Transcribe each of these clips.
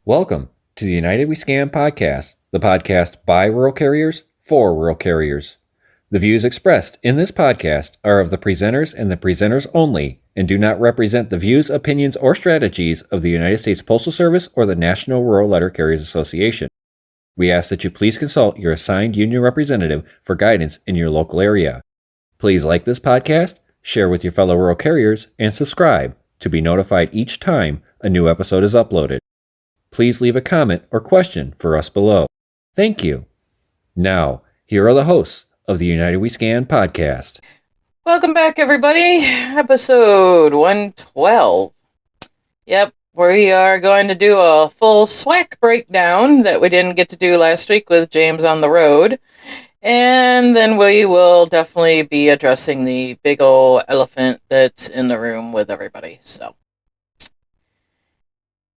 Welcome to the United We Scan podcast, the podcast by rural carriers for rural carriers. The views expressed in this podcast are of the presenters and the presenters only and do not represent the views, opinions, or strategies of the United States Postal Service or the National Rural Letter Carriers Association. We ask that you please consult your assigned union representative for guidance in your local area. Please like this podcast, share with your fellow rural carriers, and subscribe to be notified each time a new episode is uploaded. Please leave a comment or question for us below. Thank you. Now, here are the hosts of the United We Scan podcast. Welcome back, everybody. Episode 112. Yep, we are going to do a full SWAC breakdown that we didn't get to do last week with James on the road. And then we will definitely be addressing the big old elephant that's in the room with everybody. So,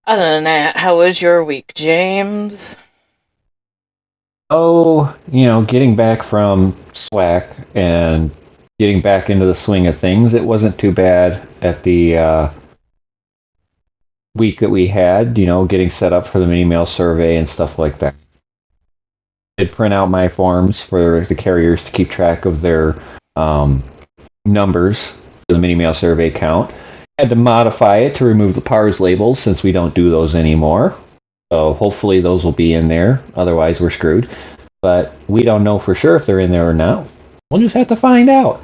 other than that, how was your week, James? Getting back from SWAC and getting back into the swing of things, it wasn't too bad at the week that we had, getting set up for the mini mail survey and stuff like that. I did print out my forms for the carriers to keep track of their numbers for the mini mail survey count. Had to modify it to remove the PARS labels since we don't do those anymore. So hopefully those will be in there. Otherwise, we're screwed. But we don't know for sure if they're in there or not. We'll just have to find out.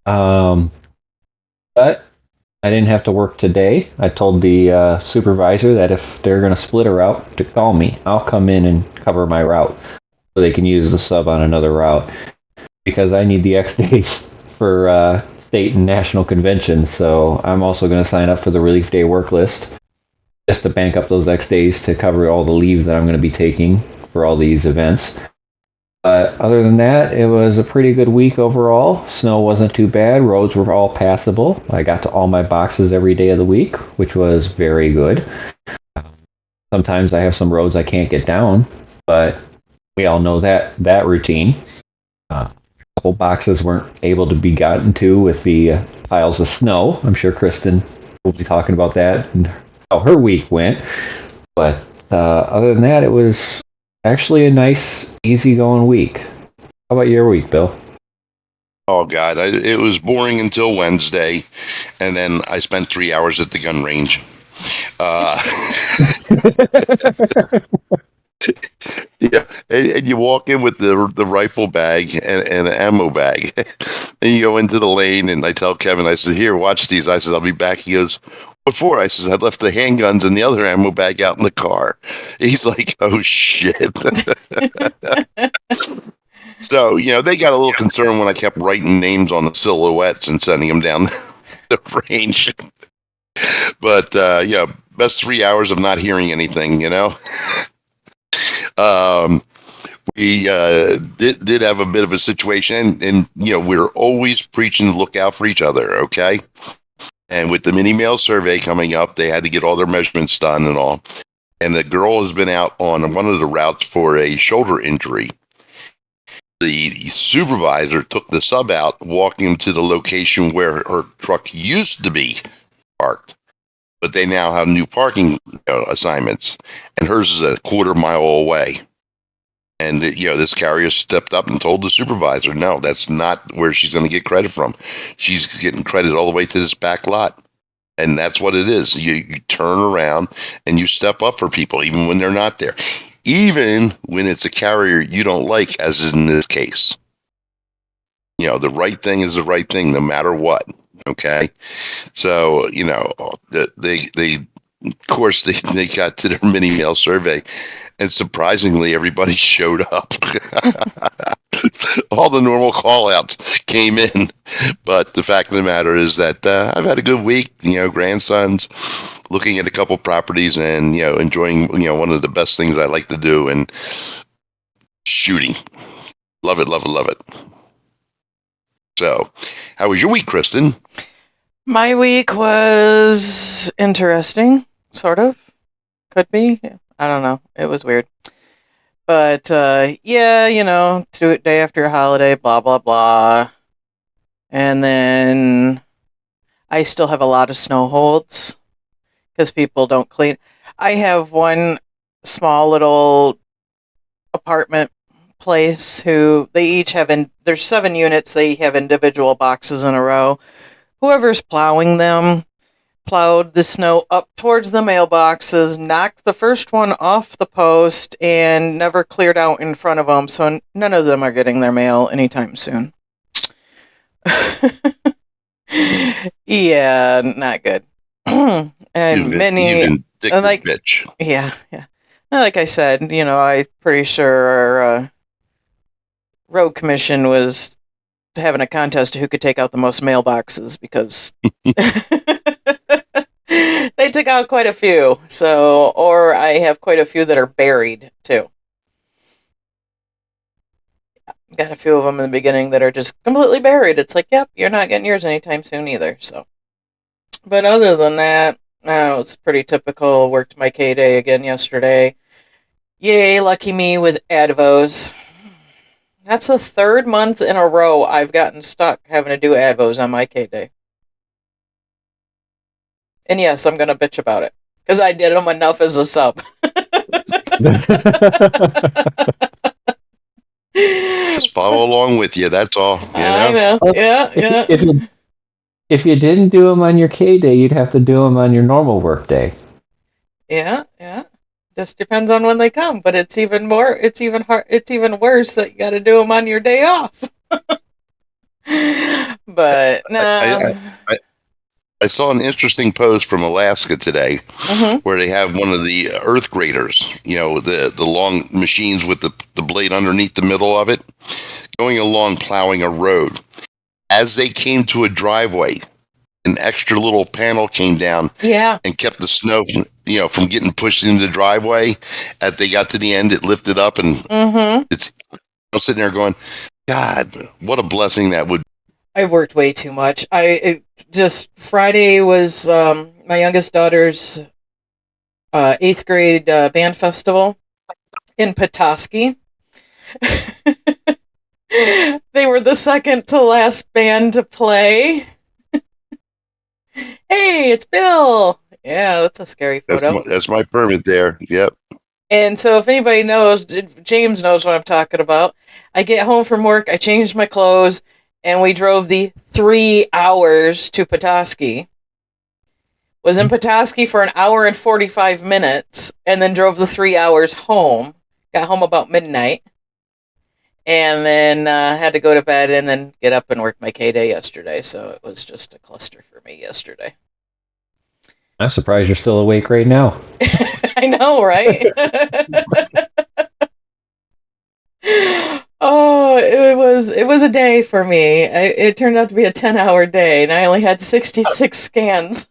But I didn't have to work today. I told the supervisor that if they're going to split a route, to call me. I'll come in and cover my route so they can use the sub on another route. Because I need the X days for state and national conventions. So I'm also going to sign up for the relief day work list just to bank up those X days to cover all the leave that I'm going to be taking for all these events. Other than that, it was a pretty good week overall. Snow wasn't too bad. Roads were all passable. I got to all my boxes every day of the week, which was very good. Sometimes I have some roads I can't get down, but we all know that routine. A couple boxes weren't able to be gotten to with the piles of snow. I'm sure Kristen will be talking about that and how her week went. But other than that, it was actually a nice, easy-going week. How about your week, Bill? Oh, God. It was boring until Wednesday, and then I spent 3 hours at the gun range. Yeah, and you walk in with the rifle bag and an ammo bag, and you go into the lane, and I tell Kevin, I said, here, watch these. I said, I'll be back. He goes, what for? I said, I left the handguns and the other ammo bag out in the car. He's like, oh, shit. So, they got a little concerned when I kept writing names on the silhouettes and sending them down the range. But, best 3 hours of not hearing anything, We did have a bit of a situation, and we're always preaching to look out for each other, okay? And with the mini mail survey coming up, they had to get all their measurements done and all. And the girl has been out on one of the routes for a shoulder injury. The supervisor took the sub out, walking him to the location where her truck used to be parked. But they now have new parking assignments, and hers is a quarter-mile away. And this carrier stepped up and told the supervisor, no, that's not where she's going to get credit from. She's getting credit all the way to this back lot. And that's what it is. You turn around and you step up for people, even when they're not there. Even when it's a carrier you don't like, as in this case. The right thing is the right thing, no matter what. Okay? So, they of course, they got to their mini mail survey, and surprisingly, everybody showed up. All the normal call-outs came in, but the fact of the matter is that I've had a good week. Grandsons, looking at a couple properties, and enjoying one of the best things I like to do, and shooting. Love it, love it, love it. So, how was your week, Kristen? My week was interesting, sort of. Could be. I don't know. It was weird. But, do it day after a holiday, blah, blah, blah. And then I still have a lot of snow holds because people don't clean. I have one small little apartment place who they each have there's 7 units, they have individual boxes in a row. Whoever's plowing them plowed the snow up towards the mailboxes, knocked the first one off the post, and never cleared out in front of them, so none of them are getting their mail anytime soon. Yeah, not good. And even dick like, bitch. yeah. Like I said, I'm pretty sure our road commission was having a contest to who could take out the most mailboxes because they took out quite a few. So, or I have quite a few that are buried too. Got a few of them in the beginning that are just completely buried. It's like, yep, you're not getting yours anytime soon either. So, but other than that, no, it's pretty typical. Worked my K day again yesterday. Yay, lucky me with Advos. That's the 3rd month in a row I've gotten stuck having to do Advos on my K day. And yes, I'm going to bitch about it because I did them enough as a sub. Just follow along with you. That's all. I know. Yeah. If you didn't do them on your K day, you'd have to do them on your normal work day. Yeah. Just depends on when they come, but it's even worse that you got to do them on your day off. But no. I saw an interesting post from Alaska today where they have one of the earth graders, the long machines with the blade underneath the middle of it, going along plowing a road. As they came to a driveway, an extra little panel came down and kept the snow from getting pushed into the driveway. As they got to the end, it lifted up, and it's I'm sitting there going, God, what a blessing that would be. I've worked way too much. Friday was my youngest daughter's 8th grade band festival in Petoskey. They were the second to last band to play. Hey, it's Bill. Yeah, that's a scary photo. That's my permit there. Yep. And so if anybody knows, James knows what I'm talking about. I get home from work, I changed my clothes, and we drove the 3 hours to Petoskey. Was in Petoskey for an hour and 45 minutes, and then drove the 3 hours home. Got home about midnight. And then had to go to bed and then get up and work my K-Day yesterday. So it was just a cluster for me yesterday. I'm surprised you're still awake right now. I know, right? Oh, it was a day for me. It turned out to be a 10-hour day, and I only had 66 scans.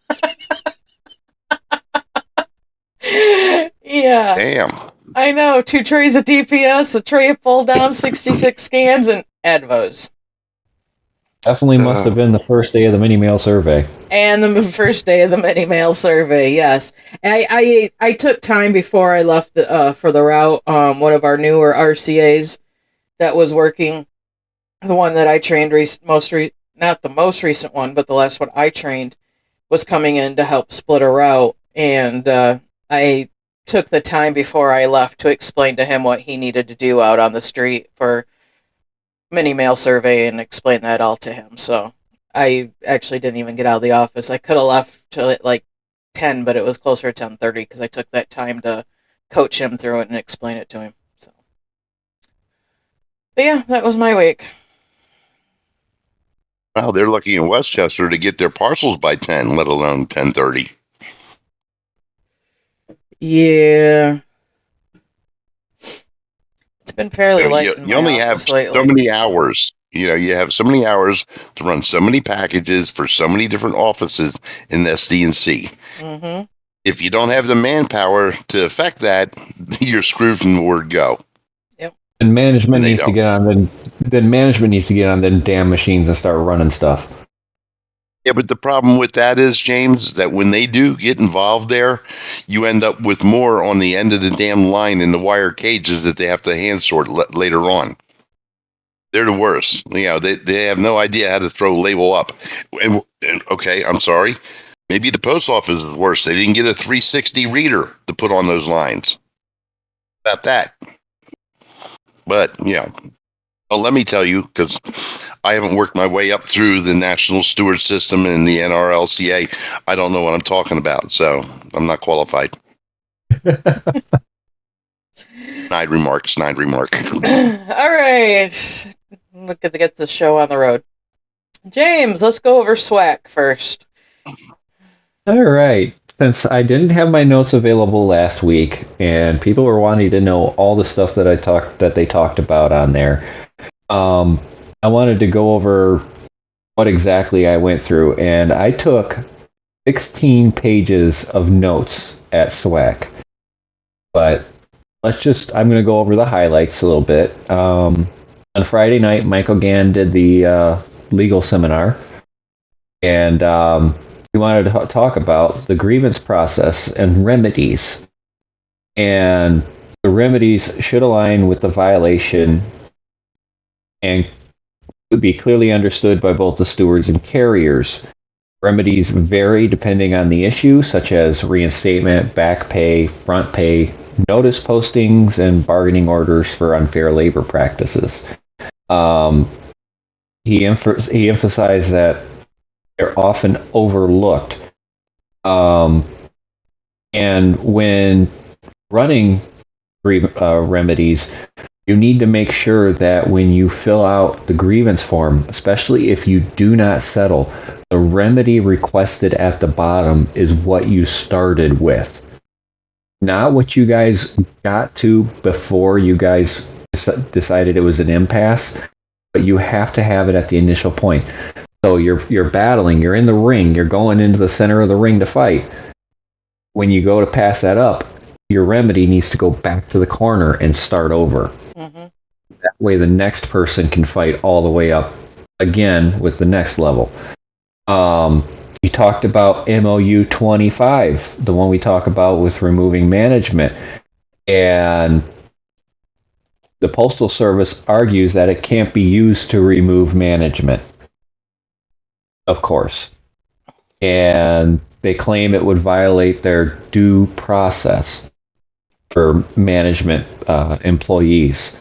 Yeah. Damn. I know, 2 trays of DPS, a tray of pull down, 66 scans, and Advos. Definitely must have been the first day of the mini mail survey. And the first day of the mini mail survey, yes. I took time before I left for the route. One of our newer RCAs that was working, the one that I trained not the most recent one, but the last one I trained, was coming in to help split a route, and I took the time before I left to explain to him what he needed to do out on the street for mini mail survey and explain that all to him. So I actually didn't even get out of the office. I could have left till like 10, but it was closer to 10:30 because I took that time to coach him through it and explain it to him. So, but yeah, that was my week. Wow, they're lucky in Westchester to get their parcels by 10, let alone 10:30. Yeah. It's been fairly light. You only have so many hours. You have so many hours to run so many packages for so many different offices in SDNC. Mm-hmm. If you don't have the manpower to affect that, you're screwed from the word go. Yep. And management needs to get on. Then management needs to get on them damn machines and start running stuff. Yeah, but the problem with that is, James, that when they do get involved there, you end up with more on the end of the damn line in the wire cages that they have to hand sort later on. They're the worst. They have no idea how to throw label up. And okay, I'm sorry. Maybe the post office is worse. They didn't get a 360 reader to put on those lines. about that. But, well, let me tell you, because I haven't worked my way up through the National Steward System and the NRLCA. I don't know what I'm talking about, so I'm not qualified. Snide remark. All right. Look at to get the show on the road. James, let's go over SWAC first. All right. Since I didn't have my notes available last week, and people were wanting to know all the stuff that they talked about on there, I wanted to go over what exactly I went through, and I took 16 pages of notes at SWAC. But I'm going to go over the highlights a little bit. On Friday night, Michael Gann did the legal seminar, and we wanted to talk about the grievance process and remedies. And the remedies should align with the violation and be clearly understood by both the stewards and carriers. Remedies vary depending on the issue, such as reinstatement, back pay, front pay, notice postings, and bargaining orders for unfair labor practices. He emphasized that they're often overlooked. And when running remedies, you need to make sure that when you fill out the grievance form, especially if you do not settle, the remedy requested at the bottom is what you started with. Not what you guys got to before you guys decided it was an impasse, but you have to have it at the initial point. So you're battling, you're in the ring, you're going into the center of the ring to fight. When you go to pass that up, your remedy needs to go back to the corner and start over. Mm-hmm. That way the next person can fight all the way up again with the next level. He talked about MOU 25, the one we talk about with removing management. And the Postal Service argues that it can't be used to remove management, of course. And they claim it would violate their due process for management employees.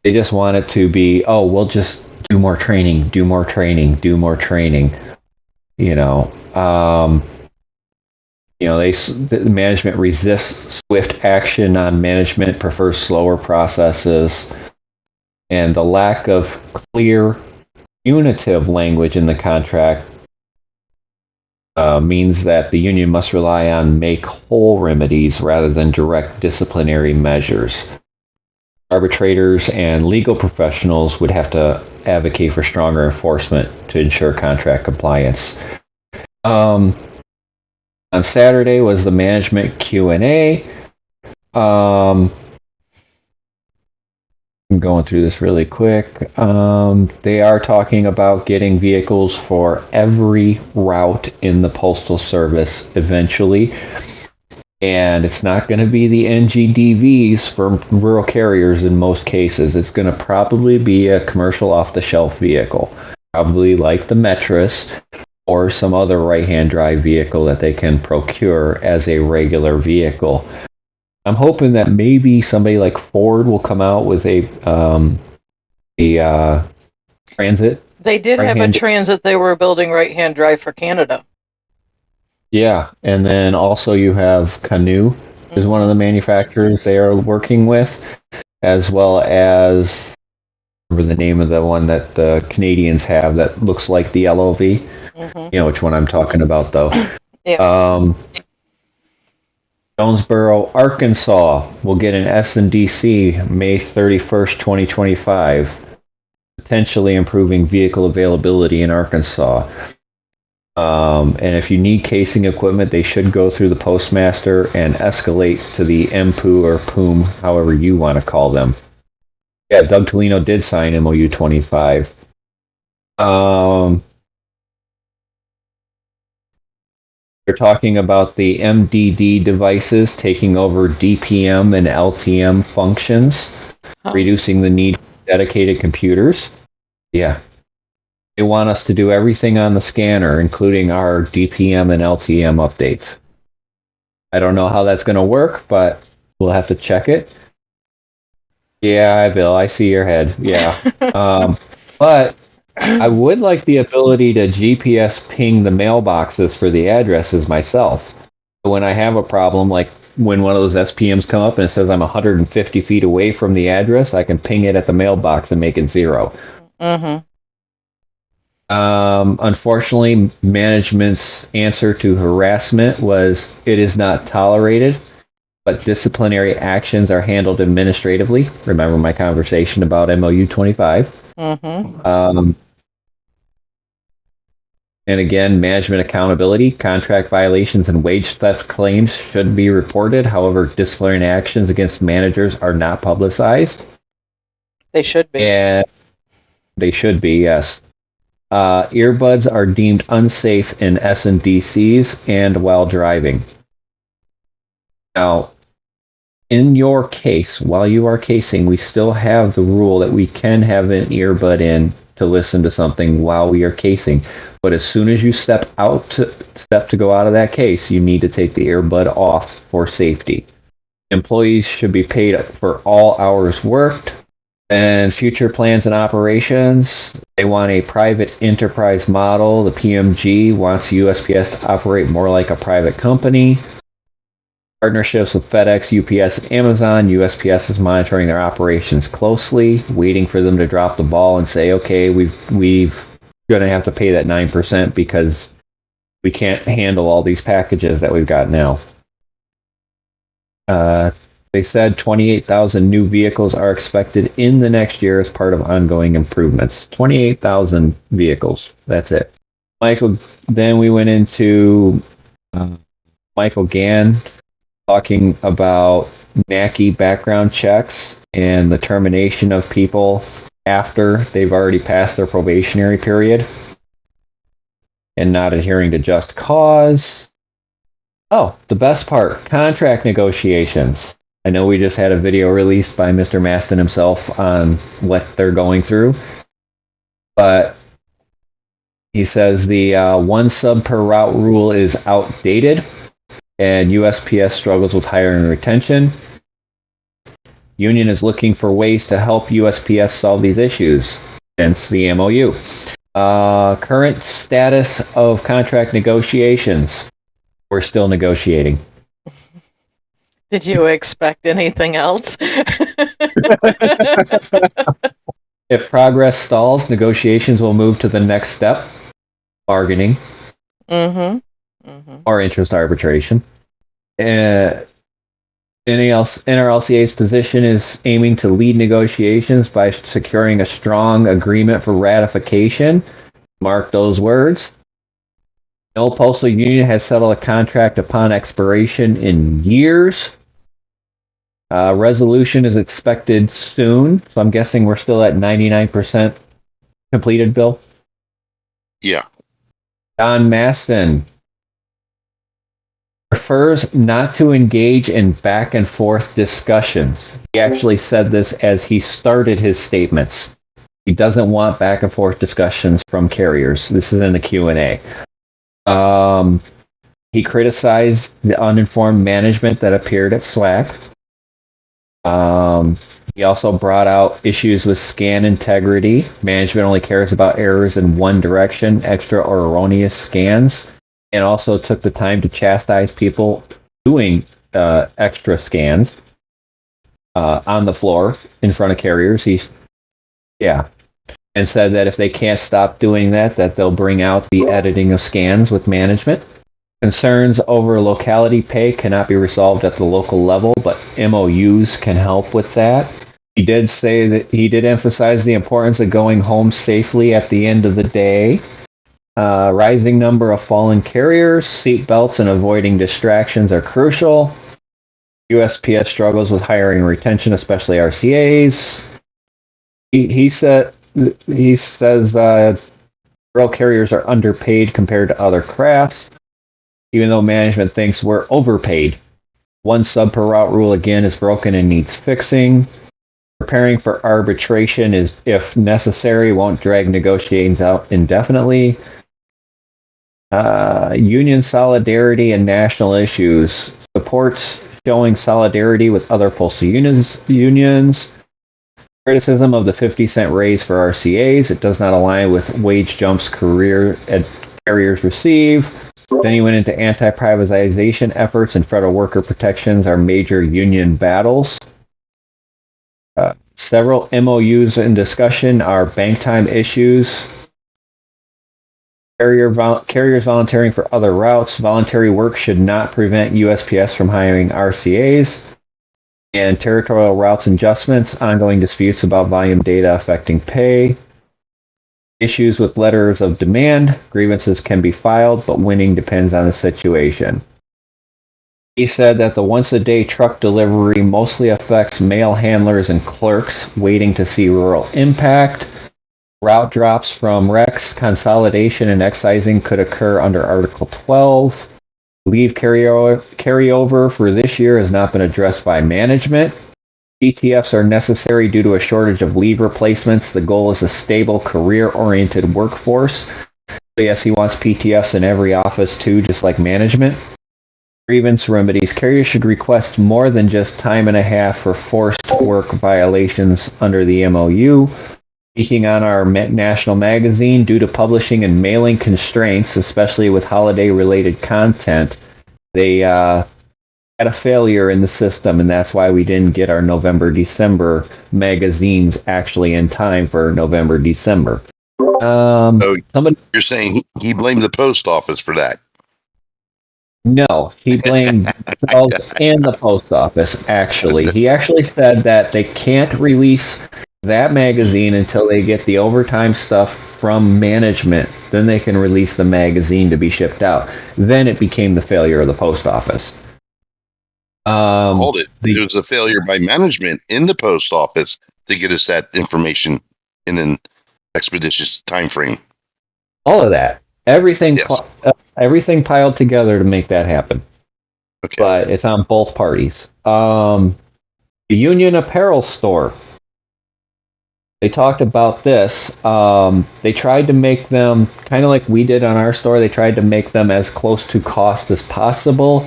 They just want it to be, we'll just do more training. The management resists swift action on management, prefers slower processes, and the lack of clear unitive language in the contract means that the union must rely on make-whole remedies rather than direct disciplinary measures. Arbitrators and legal professionals would have to advocate for stronger enforcement to ensure contract compliance. On Saturday was the management Q&A. I'm going through this really quick. They are talking about getting vehicles for every route in the Postal Service eventually. And it's not going to be the NGDVs for rural carriers in most cases. It's going to probably be a commercial off-the-shelf vehicle, probably like the Metris or some other right-hand drive vehicle that they can procure as a regular vehicle. I'm hoping that maybe somebody like Ford will come out with a transit. They did have a transit they were building right-hand drive for Canada. Yeah, and then also you have Canoe is one of the manufacturers they are working with, as well as remember the name of the one that the Canadians have that looks like the LOV. Mm-hmm. You know which one I'm talking about, though. Yeah. Jonesboro, Arkansas will get an S&DC May 31st, 2025, potentially improving vehicle availability in Arkansas. And if you need casing equipment, they should go through the postmaster and escalate to the MPU or PUM, however you want to call them. Yeah, Doug Tolino did sign MOU 25. They're talking about the MDD devices taking over DPM and LTM functions, reducing the need for dedicated computers. Yeah. They want us to do everything on the scanner, including our DPM and LTM updates. I don't know how that's going to work, but we'll have to check it. Yeah, Bill, I see your head. Yeah. But I would like the ability to GPS ping the mailboxes for the addresses myself. When I have a problem, like when one of those SPMs come up and it says I'm 150 feet away from the address, I can ping it at the mailbox and make it 0. Mm-hmm. Unfortunately, management's answer to harassment was it is not tolerated, but disciplinary actions are handled administratively. Remember my conversation about MOU 25. Mm-hmm. And again, management accountability, contract violations, and wage theft claims should be reported. However, disciplinary actions against managers are not publicized. They should be. And they should be, yes. Earbuds are deemed unsafe in S&DCs and while driving. Now, in your case, while you are casing, we still have the rule that we can have an earbud in to listen to something while we are casing. But as soon as you step to go out of that case, you need to take the earbud off for safety. Employees should be paid for all hours worked. And future plans and operations, they want a private enterprise model. The PMG wants USPS to operate more like a private company. Partnerships with FedEx, UPS, and Amazon. USPS is monitoring their operations closely, waiting for them to drop the ball and say, okay, we've going to have to pay that 9% because we can't handle all these packages that we've got now. They said 28,000 new vehicles are expected in the next year as part of ongoing improvements. 28,000 vehicles. That's it. Michael, then we went into Michael Gann talking about NACI background checks and the termination of people after they've already passed their probationary period and not adhering to just cause. Oh, the best part, contract negotiations. I know we just had a video released by Mr. Maston himself on what they're going through, but he says the one sub per route rule is outdated and USPS struggles with hiring and retention. Union is looking for ways to help USPS solve these issues, hence the MOU. Current status of contract negotiations. We're still negotiating. Did you expect anything else? If progress stalls, negotiations will move to the next step, bargaining, or interest arbitration. NRLCA's position is aiming to lead negotiations by securing a strong agreement for ratification. Mark those words. No postal union has settled a contract upon expiration in years. Resolution is expected soon, so I'm guessing we're still at 99% completed, Bill? Yeah. Don Maston prefers not to engage in back and forth discussions. He actually said this as he started his statements. He doesn't want back and forth discussions from carriers. This is in the Q&A. He criticized the uninformed management that appeared at SWAC. He also brought out issues with scan integrity. Management only cares about errors in one direction, extra or erroneous scans, and also took the time to chastise people doing extra scans on the floor in front of carriers. And said that if they can't stop doing that they'll bring out the editing of scans with management. Concerns over locality pay cannot be resolved at the local level, but MOUs can help with that. He did say that he did emphasize the importance of going home safely at the end of the day. Rising number of fallen carriers, seat belts, and avoiding distractions are crucial. USPS struggles with hiring and retention, especially RCAs. He says rural carriers are underpaid compared to other crafts, even though management thinks we're overpaid. One sub per route rule again is broken and needs fixing. Preparing for arbitration is, if necessary, won't drag negotiations out indefinitely. Union solidarity and national issues. Supports showing solidarity with other postal unions. Criticism of the 50-cent raise for RCAs. It does not align with wage jumps carriers receive. Then he went into anti-privatization efforts and federal worker protections are major union battles. Several MOUs in discussion are bank time issues. Carriers volunteering for other routes. Voluntary work should not prevent USPS from hiring RCAs. And territorial routes adjustments. Ongoing disputes about volume data affecting pay. Issues with letters of demand. Grievances can be filed, but winning depends on the situation. He said that the once-a-day truck delivery mostly affects mail handlers and clerks waiting to see rural impact. Route drops from REX, consolidation, and excising could occur under Article 12. Leave carryover for this year has not been addressed by management. PTFs are necessary due to a shortage of leave replacements. The goal is a stable, career-oriented workforce. So yes, he wants PTFs in every office too, just like management. Grievance remedies. Carriers should request more than just time and a half for forced work violations under the MOU. Speaking on our national magazine, due to publishing and mailing constraints, especially with holiday-related content, they had a failure in the system, and that's why we didn't get our November-December magazines actually in time for November-December. You're saying he blamed the post office for that? No, he blamed themselves and the post office, actually. He actually said that they can't release that magazine until they get the overtime stuff from management. Then they can release the magazine to be shipped out. Then it became the failure of the post office. Hold it. It was a failure by management in the post office to get us that information in an expeditious time frame. All of that. Everything piled together to make that happen. Okay. But it's on both parties. The Union Apparel store. They talked about this. They tried to make them, kind of like we did on our store, they tried to make them as close to cost as possible.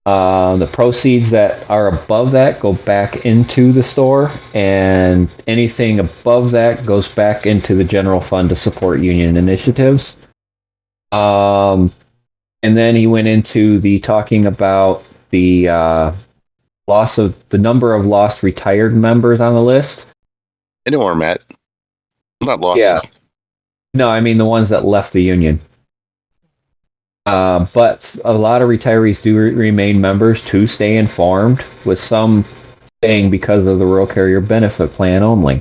The proceeds that are above that go back into the store, and anything above that goes back into the general fund to support union initiatives. And then he went into the talking about the loss of the number of lost retired members on the list. I know where I'm at. I'm not lost. Yeah. No, I mean the ones that left the union. But a lot of retirees do remain members to stay informed, with some staying because of the Rural Carrier Benefit Plan only.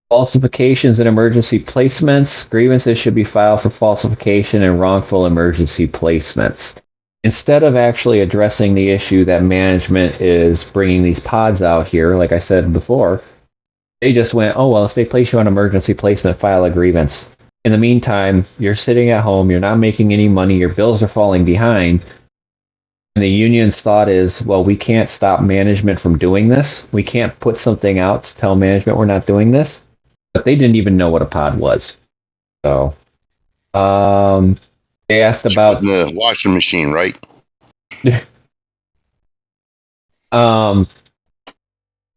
Falsifications and emergency placements. Grievances should be filed for falsification and wrongful emergency placements. Instead of actually addressing the issue that management is bringing these pods out here, like I said before, they just went, oh, well, if they place you on emergency placement, file a grievance. In the meantime, you're sitting at home, you're not making any money, your bills are falling behind. And the union's thought is, well, we can't stop management from doing this. We can't put something out to tell management we're not doing this. But they didn't even know what a pod was. So, they asked about the washing machine, right?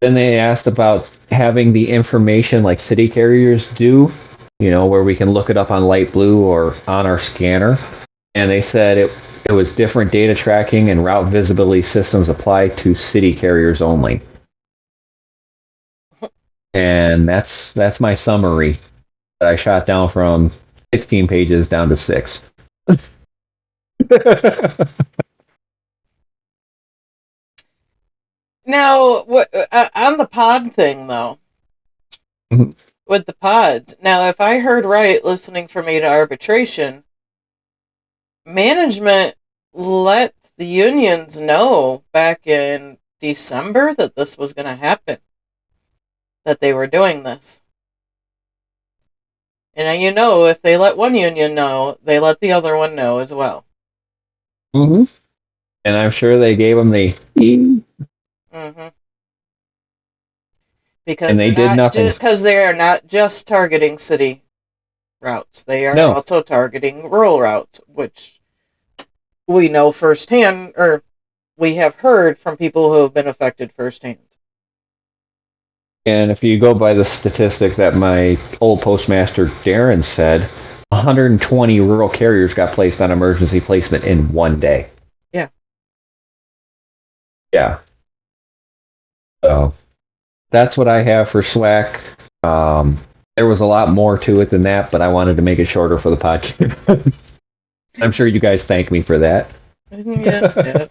Then they asked about having the information like city carriers do, where we can look it up on Light Blue or on our scanner. And they said it was different data tracking and route visibility systems applied to city carriers only. And that's my summary that I shot down from 16 pages down to 6. Now, on the pod thing, though, with the pods, now, if I heard right, listening for me to arbitration, management let the unions know back in December that this was going to happen, that they were doing this. And if they let one union know, they let the other one know as well. Mm-hmm. And I'm sure they gave them the... Mm-hmm. Because and they did nothing. Because they are not just targeting city routes; they are also targeting rural routes, which we know firsthand, or we have heard from people who have been affected firsthand. And if you go by the statistic that my old postmaster Darren said, 120 rural carriers got placed on emergency placement in one day. Yeah. Yeah. So that's what I have for SWAC. There was a lot more to it than that, but I wanted to make it shorter for the podcast. I'm sure you guys thank me for that. Yeah.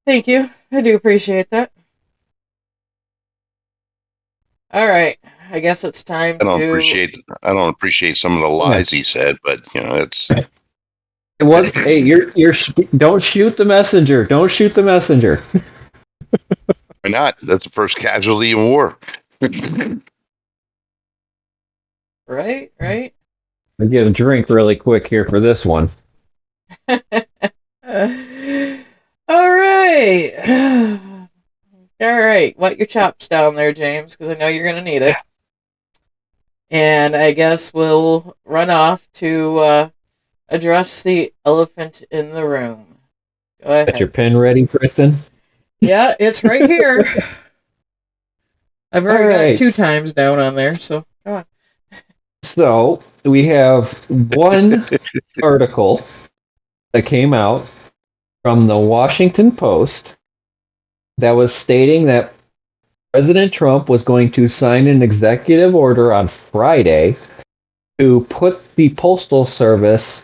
Thank you. I do appreciate that. All right. I guess it's time I don't to. appreciate some of the lies he said, but it's. It was. Hey, don't shoot the messenger. Don't shoot the messenger. Why not? That's the first casualty in war. Right. I get a drink really quick here for this one. All right. All right. Wet your chops down there, James, because I know you're going to need it. And I guess we'll run off to address the elephant in the room. Go ahead. Got your pen ready, Kristen? Yeah, it's right here. I've already got 2 times down on there, so come on. So we have one article that came out from the Washington Post that was stating that President Trump was going to sign an executive order on Friday to put the Postal Service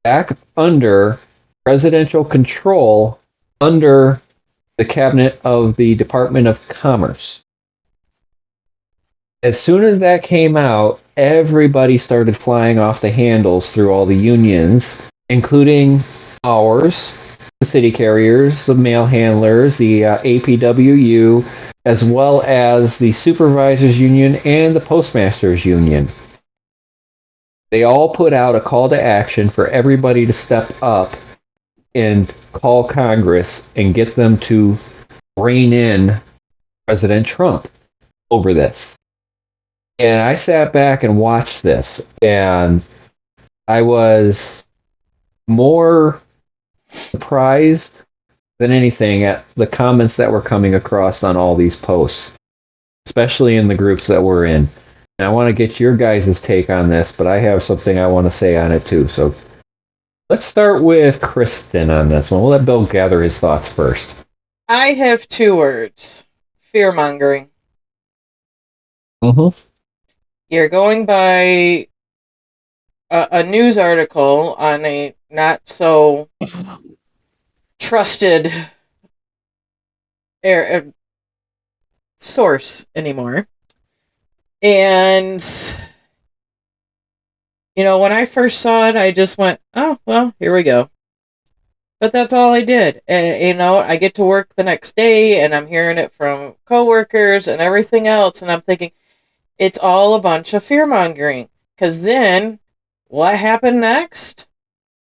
back under presidential control under the cabinet of the Department of Commerce. As soon as that came out, everybody started flying off the handles through all the unions, including ours, the city carriers, the mail handlers, the APWU, as well as the supervisors union and the postmasters union. They all put out a call to action for everybody to step up and call Congress and get them to rein in President Trump over this. And I sat back and watched this, and I was more surprised than anything at the comments that were coming across on all these posts, especially in the groups that we're in. And I want to get your guys' take on this, but I have something I want to say on it too. So let's start with Kristen on this one. We'll let Bill gather his thoughts first. I have 2 words. Fear-mongering. Mm-hmm. You're going by a news article on a not so trusted source anymore. And, when I first saw it, I just went, oh, well, here we go. But that's all I did. And, I get to work the next day, and I'm hearing it from coworkers and everything else, and I'm thinking, it's all a bunch of fear-mongering. Because then, what happened next?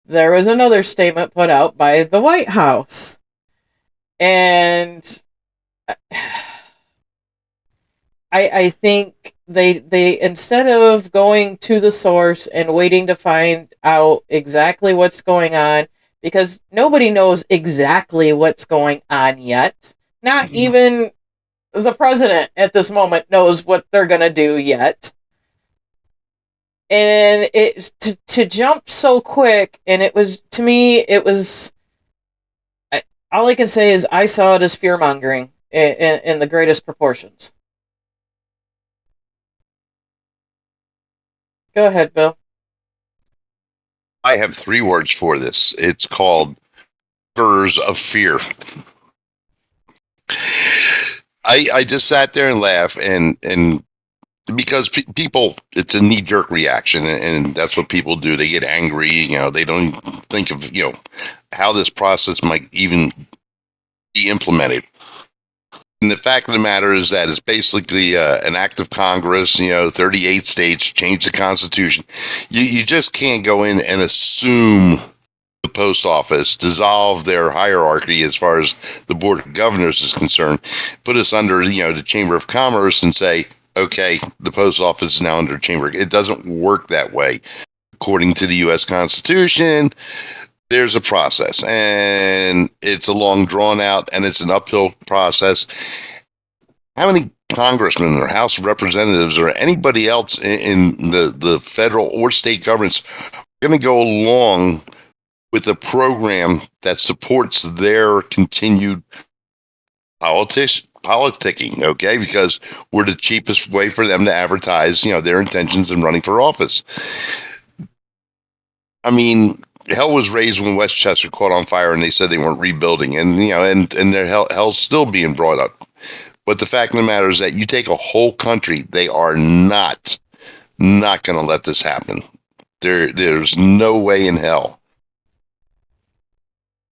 There was another statement put out by the White House. And I think they instead of going to the source and waiting to find out exactly what's going on, because nobody knows exactly what's going on yet. Not even the president at this moment knows what they're going to do yet. And it to jump so quick, and it was, to me, it was, all I can say is I saw it as fear-mongering in the greatest proportions. Go ahead, Bill. I have 3 words for this. It's called Spurs of Fear. I just sat there and laughed, and because people, it's a knee-jerk reaction, and that's what people do. They get angry. They don't think of how this process might even be implemented. And the fact of the matter is that it's basically an act of Congress. 38 states change the Constitution. You just can't go in and assume the post office, dissolve their hierarchy as far as the Board of Governors is concerned, put us under the Chamber of Commerce and say, okay, the post office is now under Chamber. It doesn't work that way. According to the U.S. Constitution, there's a process, and it's a long drawn out, and it's an uphill process. how many congressmen or House of Representatives or anybody else in the federal or state governments are going to go along with a program that supports their continued politicking, okay? Because we're the cheapest way for them to advertise, their intentions in running for office. I mean, hell was raised when Westchester caught on fire and they said they weren't rebuilding, and and their hell's still being brought up. But the fact of the matter is that you take a whole country, they are not going to let this happen. There's no way in hell.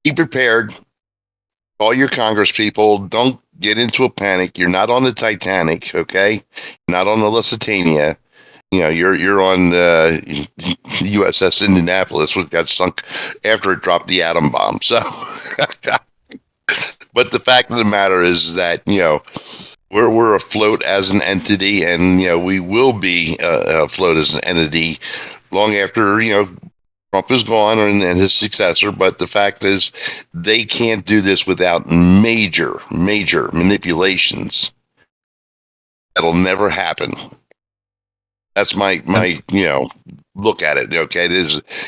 Be prepared. Call your Congress people. Don't get into a panic. You're not on the Titanic, okay? You're not on the Lusitania. You're on the USS Indianapolis, which got sunk after it dropped the atom bomb. So, but the fact of the matter is that we're afloat as an entity, and we will be afloat as an entity long after Trump is gone and his successor. But the fact is, they can't do this without major manipulations. That'll never happen. That's my look at it. Okay,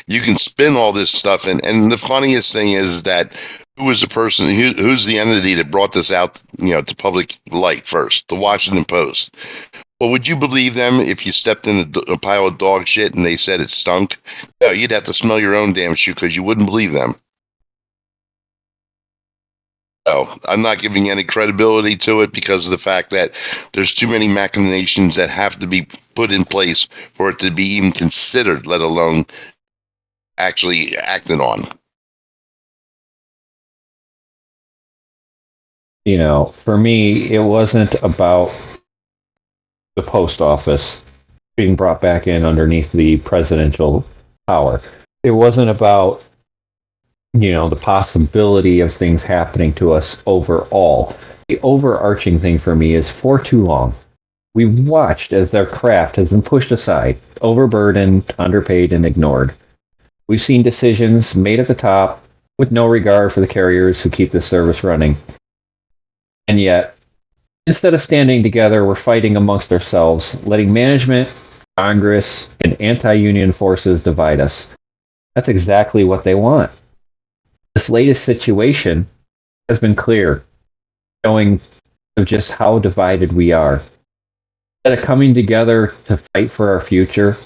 you can spin all this stuff, and the funniest thing is that who was the person who's the entity that brought this out to public light first? The Washington Post. Well, would you believe them if you stepped in a pile of dog shit and they said it stunk? No, you'd have to smell your own damn shoe because you wouldn't believe them. So I'm not giving any credibility to it because of the fact that there's too many machinations that have to be put in place for it to be even considered, let alone actually acted on. For me, it wasn't about the post office being brought back in underneath the presidential power. It wasn't about, the possibility of things happening to us overall. The overarching thing for me is for too long, we've watched as their craft has been pushed aside, overburdened, underpaid, and ignored. We've seen decisions made at the top with no regard for the carriers who keep this service running. And yet, instead of standing together, we're fighting amongst ourselves, letting management, Congress, and anti-union forces divide us. That's exactly what they want. This latest situation has been clear, showing just how divided we are. Instead of coming together to fight for our future,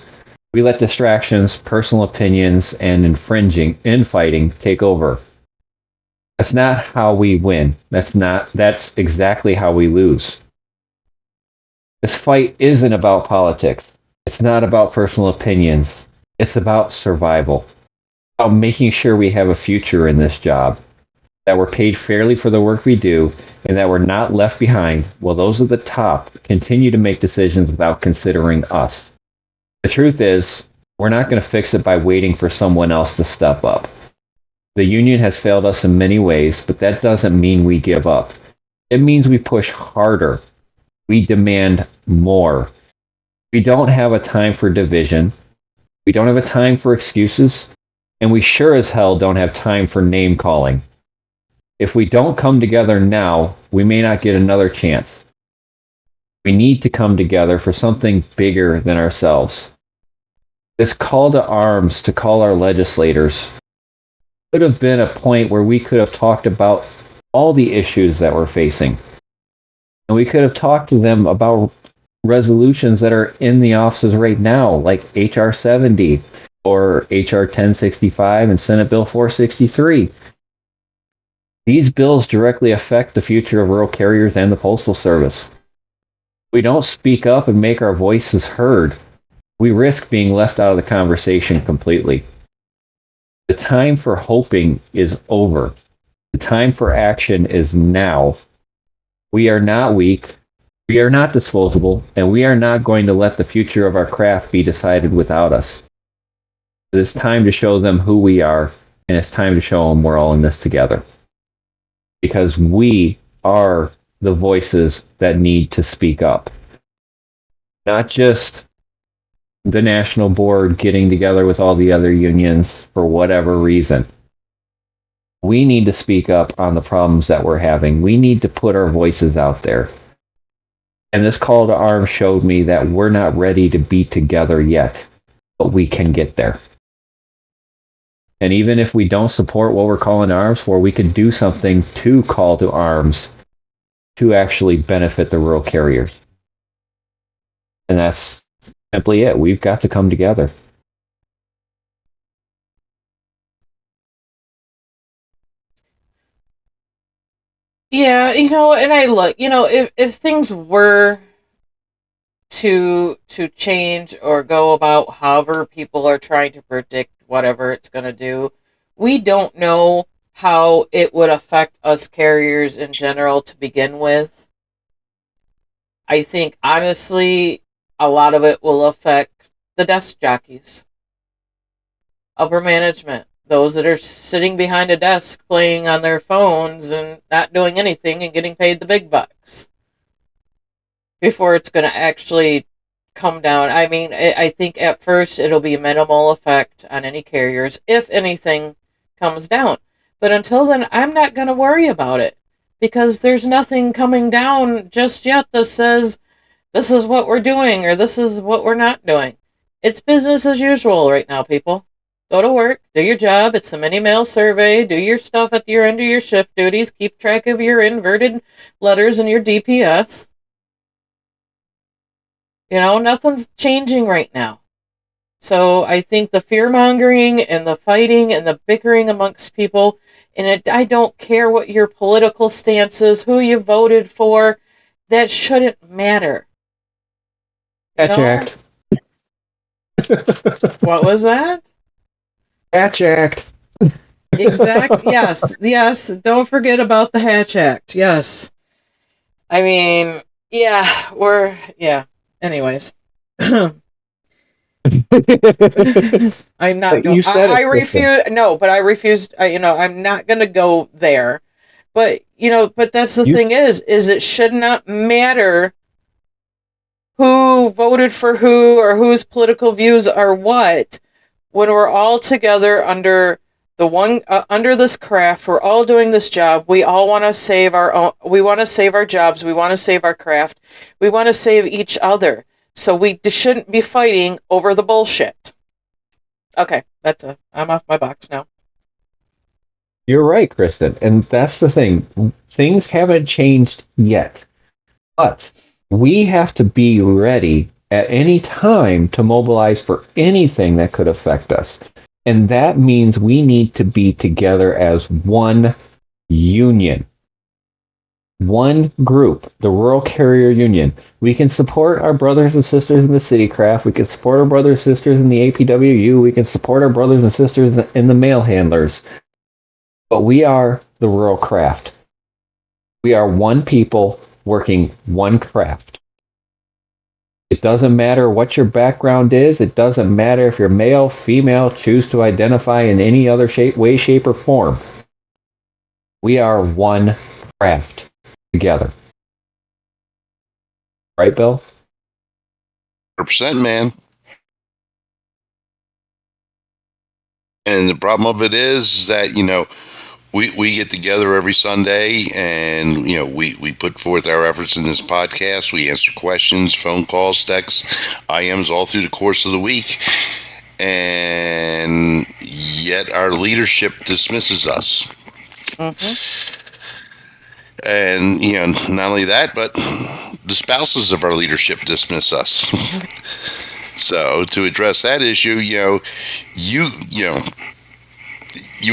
we let distractions, personal opinions, and infighting take over. That's not how we win. That's exactly how we lose. This fight isn't about politics. It's not about personal opinions. It's about survival. About making sure we have a future in this job, that we're paid fairly for the work we do, and that we're not left behind while those at the top continue to make decisions without considering us. The truth is, we're not going to fix it by waiting for someone else to step up. The union has failed us in many ways, but that doesn't mean we give up. It means we push harder. We demand more. We don't have a time for division. We don't have a time for excuses. And we sure as hell don't have time for name calling. If we don't come together now, we may not get another chance. We need to come together for something bigger than ourselves. This call to arms to call our legislators could have been a point where we could have talked about all the issues that we're facing. And we could have talked to them about resolutions that are in the offices right now, like H.R. 70 or H.R. 1065 and Senate Bill 463. These bills directly affect the future of rural carriers and the Postal Service. If we don't speak up and make our voices heard, we risk being left out of the conversation completely. The time for hoping is over. The time for action is now. We are not weak. We are not disposable, and we are not going to let the future of our craft be decided without us. It is time to show them who we are, and it's time to show them we're all in this together. Because we are the voices that need to speak up. Not just the national board getting together with all the other unions for whatever reason. We need to speak up on the problems that we're having. We need to put our voices out there. And this call to arms showed me that we're not ready to be together yet, but we can get there. And even if we don't support what we're calling to arms for, we can do something to call to arms to actually benefit the rural carriers. And that's simply it. We've got to come together. Yeah, and I look, if things were to change or go about however people are trying to predict whatever it's going to do, we don't know how it would affect us carriers in general to begin with. I think honestly a lot of it will affect the desk jockeys, upper management, those that are sitting behind a desk playing on their phones and not doing anything and getting paid the big bucks before it's going to actually come down. I mean, I think at first it'll be a minimal effect on any carriers, if anything comes down. But until then, I'm not going to worry about it because there's nothing coming down just yet that says this is what we're doing or this is what we're not doing. It's business as usual right now, people. Go to work, do your job. It's the mini mail survey. Do your stuff at your end of your shift duties. Keep track of your inverted letters and your DPS. Nothing's changing right now. So I think the fear-mongering and the fighting and the bickering amongst people, and I don't care what your political stance is, who you voted for, that shouldn't matter. Hatch Act. What was that? Hatch Act. Exactly. Yes. Don't forget about the Hatch Act. Yes. I mean, Anyways. I'm not going. I refuse. No, but I refused. I'm not going to go there. But but that's the thing is it should not matter who voted for who or whose political views are what when we're all together under the one under this craft. We're all doing this job. We all want to save our own. We want to save our jobs. We want to save our craft. We want to save each other. So we shouldn't be fighting over the bullshit. Okay, I'm off my box now. You're right, Kristen. And that's the thing. Things haven't changed yet. But we have to be ready at any time to mobilize for anything that could affect us. And that means we need to be together as one union. One group, the Rural Carrier Union. We can support our brothers and sisters in the City Craft. We can support our brothers and sisters in the APWU. We can support our brothers and sisters in the mail handlers. But we are the Rural Craft. We are one people working one craft. It doesn't matter what your background is. It doesn't matter if you're male, female, choose to identify in any other way, shape, or form. We are one craft together. Right, Bill? 100%, man. And the problem of it is that, we get together every Sunday and, we put forth our efforts in this podcast. We answer questions, phone calls, texts, IMs all through the course of the week. And yet our leadership dismisses us. Mm-hmm. And, not only that, but the spouses of our leadership dismiss us. So to address that issue, you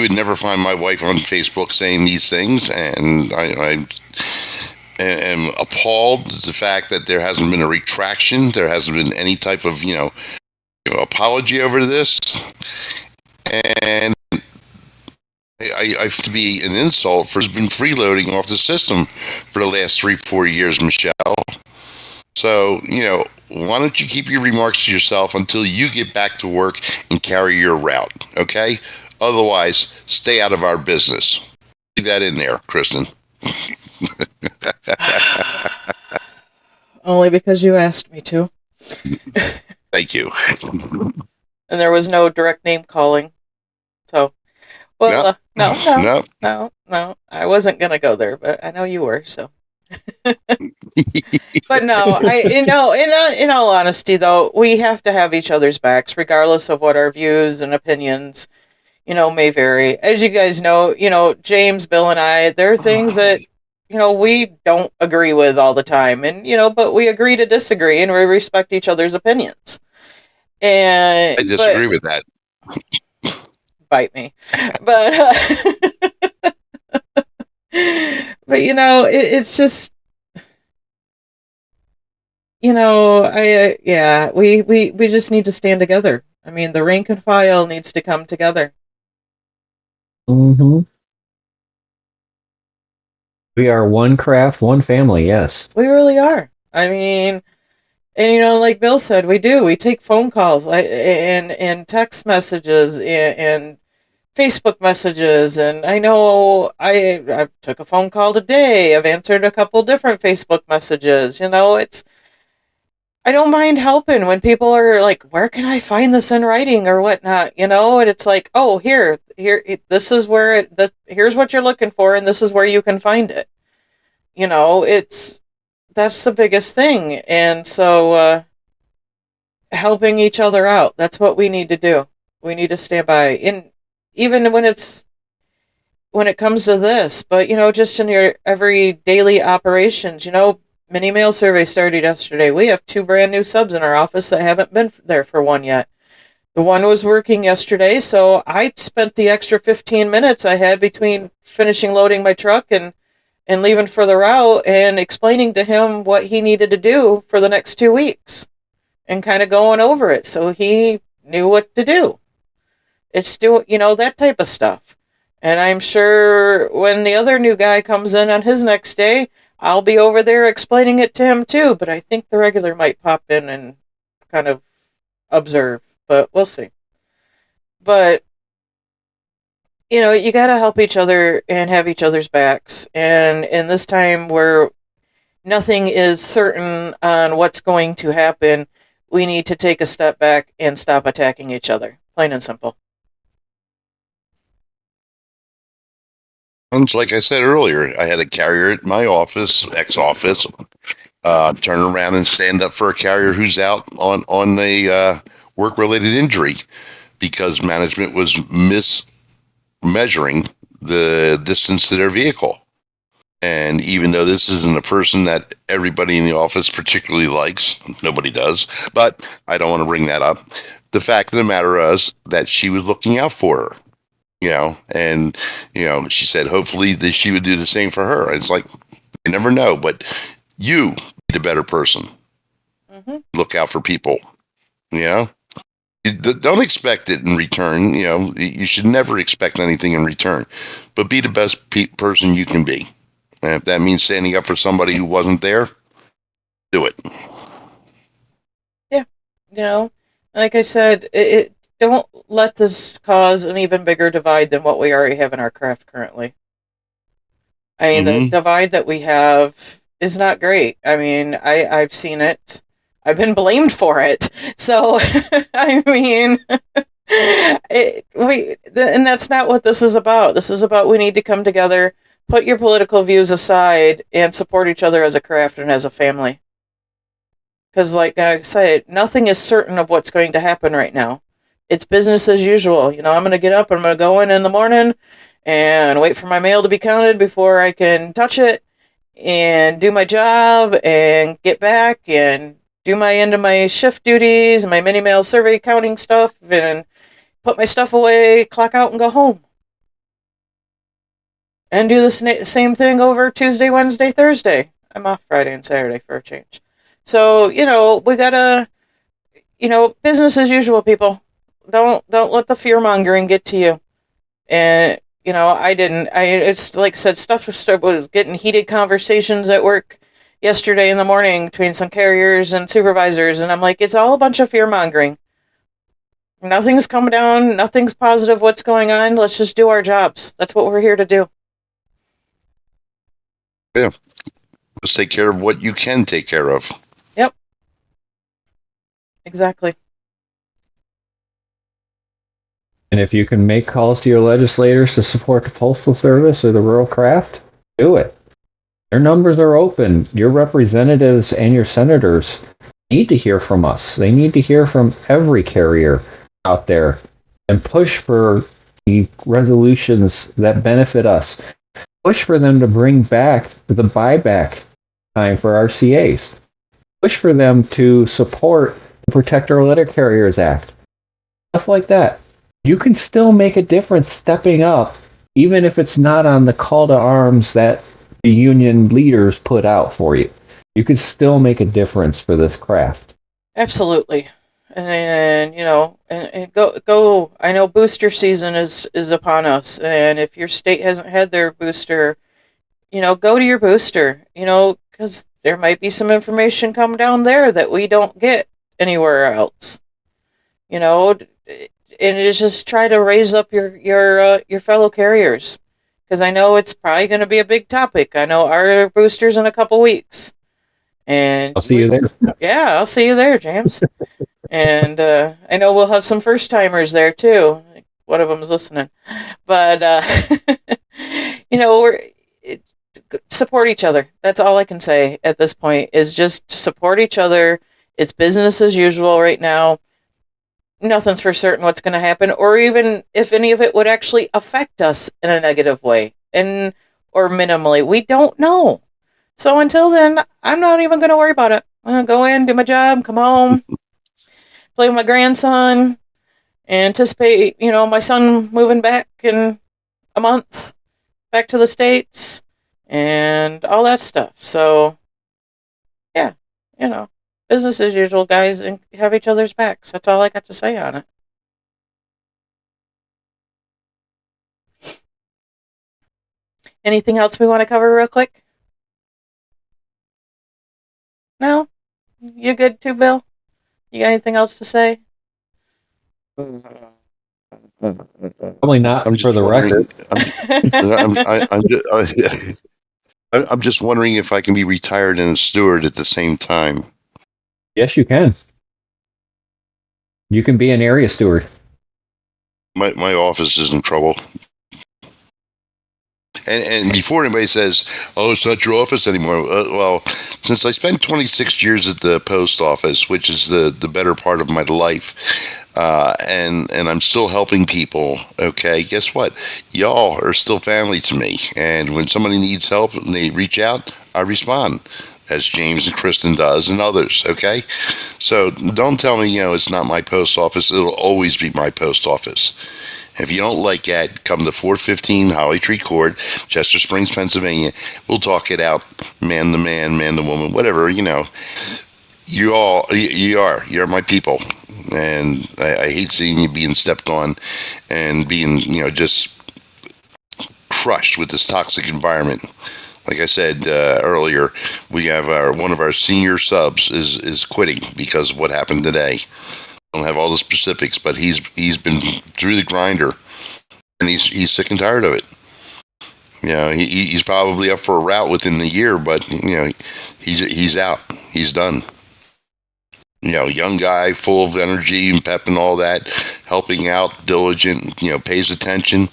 would never find my wife on Facebook saying these things, and I am appalled at the fact that there hasn't been a retraction. There hasn't been any type of apology over this, and I have to be an insult for has been freeloading off the system for the last 3-4 years, Michelle. So, why don't you keep your remarks to yourself until you get back to work and carry your route, okay? Otherwise, stay out of our business. Leave that in there, Kristen. Only because you asked me to. Thank you. And there was no direct name calling. So, well, no. I wasn't going to go there, but I know you were, so. But no, in all honesty, though, we have to have each other's backs, regardless of what our views and opinions, may vary. As you guys know, James, Bill, and I, there are things that, we don't agree with all the time, and but we agree to disagree, and we respect each other's opinions. I And disagree with that. bite me, but but it's just. Yeah, we just need to stand together. I mean, the rank and file needs to come together. Mm-hmm. We are one craft, one family, yes. We really are. I mean, and like Bill said, we do. We take phone calls, and text messages, and Facebook messages, and I know I took a phone call today. I've answered a couple different Facebook messages. I don't mind helping when people are like, where can I find this in writing or whatnot, and it's like, oh, here, this is where here's what you're looking for, and this is where you can find it. That's the biggest thing. And so, helping each other out, that's what we need to do. We need to stand by, even when it comes to this, but just in your every daily operations, mini mail survey started yesterday. We have 2 brand new subs in our office that haven't been there for one yet. The one was working yesterday, so I spent the extra 15 minutes I had between finishing loading my truck and leaving for the route and explaining to him what he needed to do for the next 2 weeks and kind of going over it so he knew what to do. It's that type of stuff. And I'm sure when the other new guy comes in on his next day, I'll be over there explaining it to him too, but I think the regular might pop in and kind of observe, but we'll see. But, you got to help each other and have each other's backs. And in this time where nothing is certain on what's going to happen, we need to take a step back and stop attacking each other. Plain and simple. And like I said earlier, I had a carrier at my office, ex-office, turn around and stand up for a carrier who's out on a work-related injury because management was mismeasuring the distance to their vehicle. And even though this isn't a person that everybody in the office particularly likes, nobody does, but I don't want to bring that up. The fact of the matter is that she was looking out for her. And she said hopefully that she would do the same for her. It's like, you never know, but you be the better person. Mm-hmm. Look out for people. Don't expect it in return. You should never expect anything in return, but be the best person you can be. And if that means standing up for somebody who wasn't there, do it. Yeah, like I said, don't let this cause an even bigger divide than what we already have in our craft currently. I mean, the divide that we have is not great. I mean, I've seen it. I've been blamed for it. So, I mean, and that's not what this is about. This is about we need to come together, put your political views aside, and support each other as a craft and as a family. Because, like I said, nothing is certain of what's going to happen right now. It's business as usual. I'm going to get up and I'm going to go in the morning and wait for my mail to be counted before I can touch it and do my job and get back and do my end of my shift duties and my mini mail survey counting stuff and put my stuff away, clock out and go home. And do the same thing over Tuesday, Wednesday, Thursday. I'm off Friday and Saturday for a change. So, we gotta, business as usual, people. Don't let the fear mongering get to you. And, it's like I said, stuff was getting heated conversations at work yesterday in the morning between some carriers and supervisors. And I'm like, it's all a bunch of fear mongering. Nothing's coming down. Nothing's positive what's going on. Let's just do our jobs. That's what we're here to do. Yeah. Let's take care of what you can take care of. Yep. Exactly. And if you can make calls to your legislators to support the Postal Service or the rural craft, do it. Their numbers are open. Your representatives and your senators need to hear from us. They need to hear from every carrier out there and push for the resolutions that benefit us. Push for them to bring back the buyback time for RCAs. Push for them to support the Protect Our Letter Carriers Act. Stuff like that. You can still make a difference stepping up, even if it's not on the call to arms that the union leaders put out for you. You can still make a difference for this craft. Absolutely. And and go. I know booster season is upon us, and if your state hasn't had their booster, go to your booster. Because there might be some information come down there that we don't get anywhere else. And it's just try to raise up your fellow carriers, because I know it's probably going to be a big topic. I know our booster's in a couple weeks, and I'll see you there. yeah, I'll see you there, James. And I know we'll have some first timers there too. One of them's listening, but we're support each other. That's all I can say at this point, is just to support each other. It's business as usual right now. Nothing's for certain what's going to happen, or even if any of it would actually affect us in a negative way, or minimally. We don't know. So until then, I'm not even going to worry about it. I'm going to go in, do my job, come home, play with my grandson, anticipate, my son moving back in a month, back to the States, and all that stuff. So, yeah, business as usual, guys, and have each other's backs. That's all I got to say on it. Anything else we want to cover real quick? No? You good too, Bill? You got anything else to say? Probably not I'm for the record. I'm just wondering if I can be retired and a steward at the same time. Yes, you can. You can be an area steward. My office is in trouble. And before anybody says, "Oh, it's not your office anymore," well, since I spent 26 years at the post office, which is the better part of my life, and I'm still helping people. Okay, guess what? Y'all are still family to me. And when somebody needs help and they reach out, I respond, as James and Kristen does, and others. Okay, so don't tell me it's not my post office. It'll always be my post office. If you don't like that, come to 415 Holly Tree Court, Chester Springs, Pennsylvania. We'll talk it out, man to man, man to woman, whatever, You're my people. And I hate seeing you being stepped on and being, just crushed with this toxic environment. Like I said earlier, we have one of our senior subs is quitting because of what happened today. Don't have all the specifics, but he's been through the grinder, and he's sick and tired of it. He's probably up for a route within the year, but he's out. He's done. Young guy, full of energy and pep and all that, helping out, diligent. Pays attention,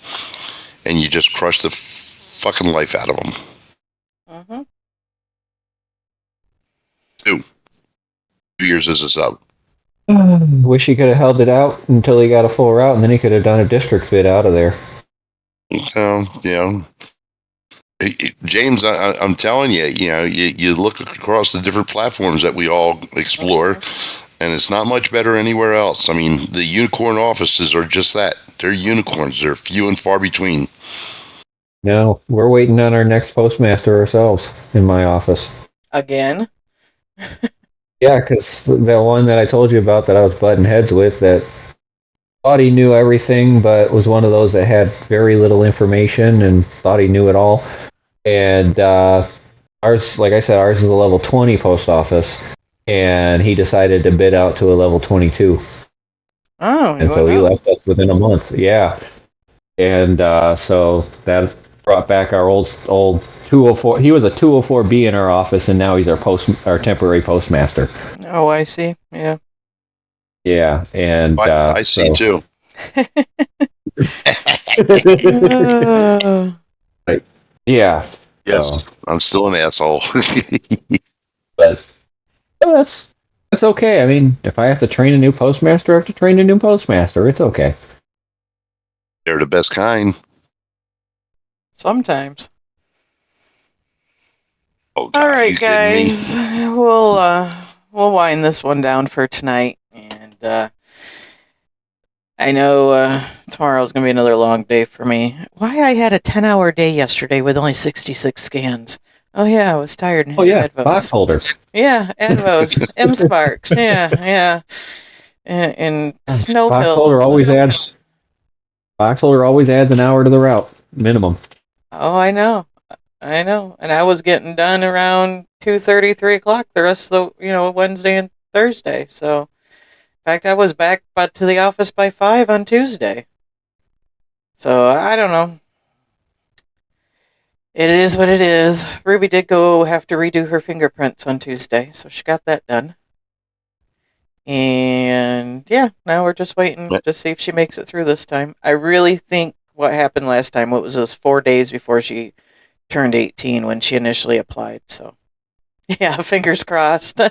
and you just crush the fucking life out of him. Mm-hmm. 2 years as a sub. Wish he could have held it out until he got a full route, and then he could have done a district bid out of there. James, I'm telling you, you look across the different platforms that we all explore, and it's not much better anywhere else. I mean, the unicorn offices are just that. They're unicorns. They're few and far between. No, we're waiting on our next postmaster ourselves in my office. Again? Yeah, because the one that I told you about that I was butting heads with, that thought he knew everything, but was one of those that had very little information and thought he knew it all. And ours, like I said, ours is a level 20 post office, and he decided to bid out to a level 22. Oh, and so he left us within a month. Yeah, and so that brought back our old 204. He was a 204B in our office, and now he's our temporary postmaster. Oh, I see. Yeah. Yeah, and I see too. Right. Yeah, Yes, I'm still an asshole. But that's okay. I mean, if I have to train a new postmaster, I have to train a new postmaster. It's okay. They're the best kind. Sometimes. Oh, God, All are you right, kidding me? guys. We'll wind this one down for tonight, and I know tomorrow's gonna be another long day for me. Why I had a 10-hour day yesterday with only 66 scans? Oh yeah, I was tired and Oh had yeah, box advos. holders. Yeah, advos, M Sparks. Yeah, and snow Box holder hills. always adds an hour to the route minimum. Oh, I know. And I was getting done around 2:30, 3 o'clock the rest of the, Wednesday and Thursday. So, in fact, I was back but to the office by 5 on Tuesday. So, I don't know. It is what it is. Ruby did go have to redo her fingerprints on Tuesday, so she got that done. And yeah, now we're just waiting to see if she makes it through this time. I really think what happened last time, it was those 4 days before she turned 18 when she initially applied. So, yeah, fingers crossed.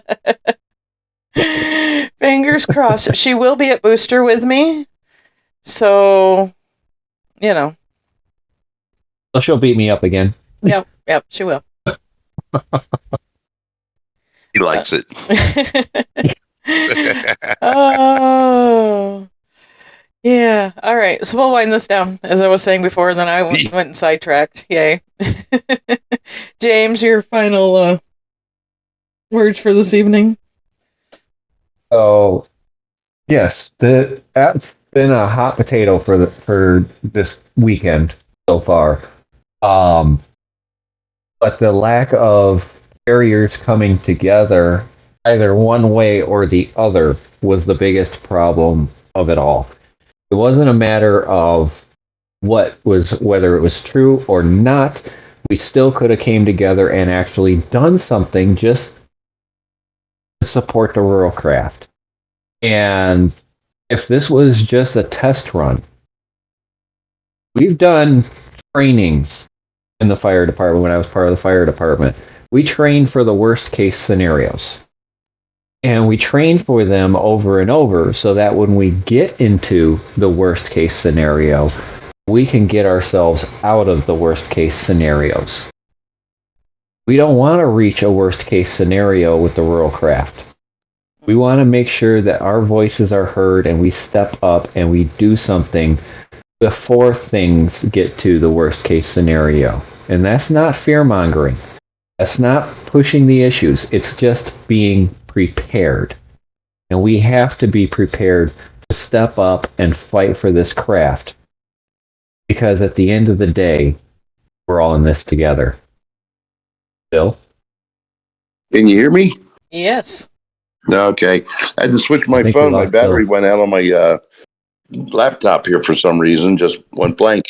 Fingers crossed. She will be at Booster with me. So, you know. So she'll beat me up again. Yep, she will. He likes it. Oh. Yeah. All right. So we'll wind this down, as I was saying before, and then I went and sidetracked. Yay. James, your final words for this evening? Oh, yes, the app's been a hot potato for this weekend so far. But the lack of carriers coming together, either one way or the other, was the biggest problem of it all. It wasn't a matter of whether it was true or not. We still could have came together and actually done something just to support the rural craft. And if this was just a test run, we've done trainings in the fire department when I was part of the fire department. We trained for the worst case scenarios. And we trained for them over and over so that when we get into the worst case scenario, we can get ourselves out of the worst case scenarios. We don't want to reach a worst case scenario with the rural craft. We want to make sure that our voices are heard and we step up and we do something before things get to the worst case scenario. And that's not fear mongering. That's not pushing the issues. It's just being prepared. And we have to be prepared to step up and fight for this craft. Because at the end of the day, we're all in this together. Bill? Can you hear me? Yes. Okay. I had to switch my phone. My battery went out on my laptop here for some reason, just went blank.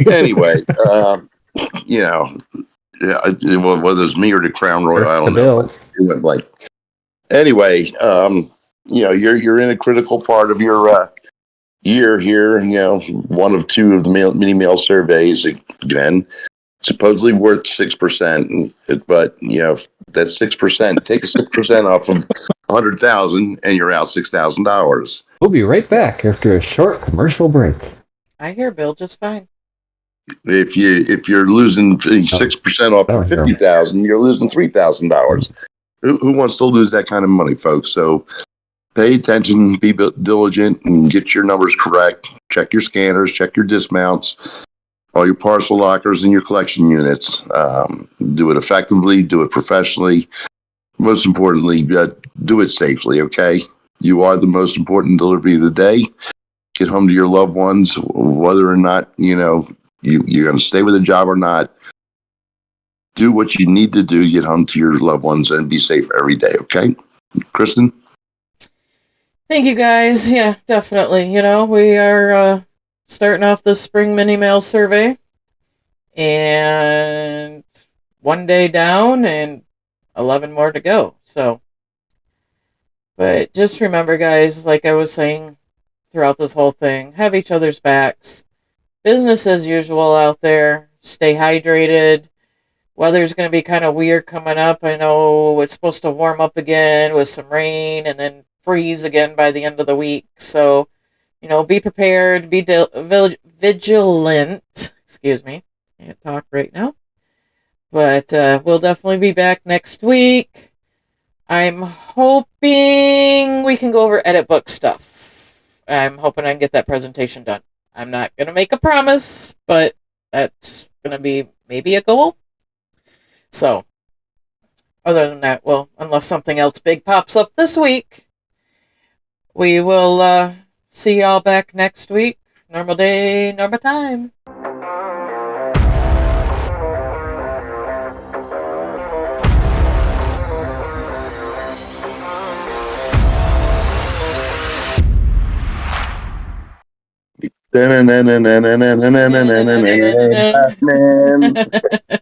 Anyway, yeah, whether it's me or the Crown Royal, I don't know. But it went blank. Anyway, you're in a critical part of your year here. One of two of the mini mail surveys again, supposedly worth 6%, but that's 6%. Take 6% off of 100,000, and you're out $6,000. We'll be right back after a short commercial break. I hear Bill just fine. If you're losing 6% off of 50,000, you're losing $3,000. Who wants to lose that kind of money, folks? So pay attention, be diligent, and get your numbers correct. Check your scanners, check your dismounts, all your parcel lockers, and your collection units. Do it effectively, do it professionally. Most importantly, do it safely. Okay, you are the most important delivery of the day. Get home to your loved ones, whether or not you're going to stay with a job or not. Do what you need to do, get home to your loved ones, and be safe every day, okay? Kristen? Thank you, guys. Yeah, definitely. We are starting off the spring mini mail survey. And 1 day down and 11 more to go. So, but just remember, guys, like I was saying throughout this whole thing, have each other's backs. Business as usual out there. Stay hydrated. weather's going to be kind of weird coming up. I know it's supposed to warm up again with some rain and then freeze again by the end of the week. So, be prepared, be vigilant. Excuse me. Can't talk right now. But we'll definitely be back next week. I'm hoping we can go over edit book stuff. I'm hoping I can get that presentation done. I'm not going to make a promise, but that's going to be maybe a goal. So, other than that, well, unless something else big pops up this week, we will see y'all back next week. Normal day, normal time. Batman.